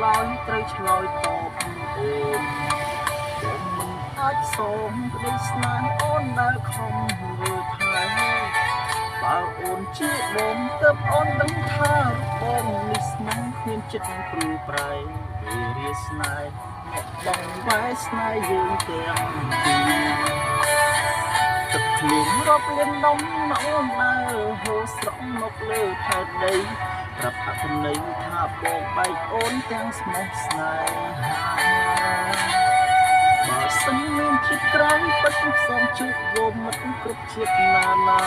ឡើយត្រូវឆ្លើយតបអូនខ្ញុំមិនអាចសូមក្តីស្នេហ៍អូនដែលខំរើថែបើអូនជាបងទើបអូនដឹងថាបងនេះស្មោះគ្មានចិត្តព្រួយប្រែវារាស្នេហ៍អ្នកបងវ៉ែស្នេហ៍យើងទាំងពីរទឹកភ្លៀងរាប់លានដុំមកអូនដែលហូរស្រង់មកលើផែនដីប្រាប់អត្ថន័យថាបងបែកអូនទាំងស្មោះស្នេហ៍បើសិនមានជាតិក្រោយពិតសូមជួបវមិត្តគ្រប់ជាតិណានា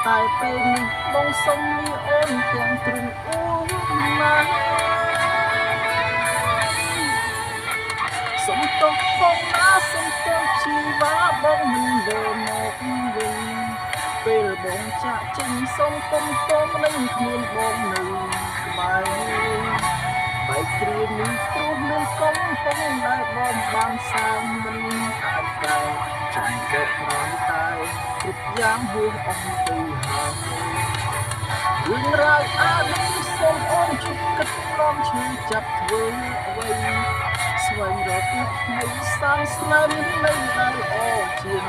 តែពេលនេះបងសុំលីអូនទាំងទ្រឹងអូនណាសុំទោសផងណាសុំទោសជីវាបងមិនលើមកវិញពេលបងចាក់ចេញសុំគុំគុំនឹងគ្មានបងនៅក្បែរបែកគ្រានេះព្រោះមានកុំហងដែលបងបានសាងមិនអាចកែចាំកែប្រងតែគ្រប់យ៉ាងហួសអស់ទៅហើយរឿងរ៉ាវអានេះសូមអូនជួយគិតព្រមជួយចាប់ធ្វើអ្វីស្វែងរកអ្នកថ្មីសាងស្នេហ៍មានន័យដែលល្អជាង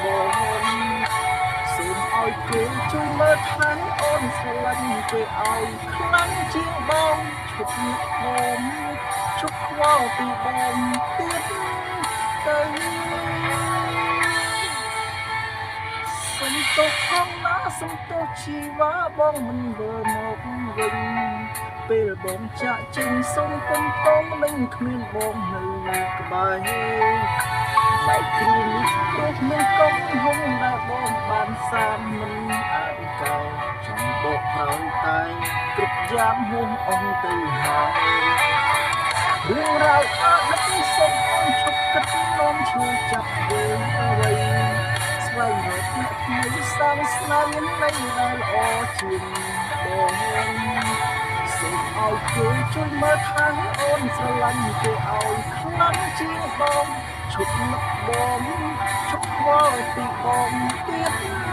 បងសូមឲ្យគេជួយមើលថែអូនស្រឡាញ់គេឲ្យខ្លាំងជាងបងឈប់នឹកបងឈប់ខ្វល់ពីបងទៀតទៅសុំទោសផងណាសុំទោសជីវាបងមិនវិលមកវិញពេលបងចាក់ចេញសុំគុំតងនឹងគ្មានបងនៅក្បែរបែកគ្រានេះព្រោះមានកុំហងដែលបងបានសាមមិនអាចកោចង់បកប្រោយតែគ្រប់យ៉ាងហួសអស់ទៅហើយរឿងរ៉ាវអតីតសូមអូនឈប់គិតនាំជួយចាប់យើងអ្វីស្វែងរកអ្នកថ្មីសាងស្នាមមានន័យដែលល្អជាងបងសូមឲ្យគេជួយមើលថែអូនស្រឡាញ់គេឲ្យខ្លាំងជាងបងឈប់នឹកបងឈប់ខ្វល់ពីបងទៀត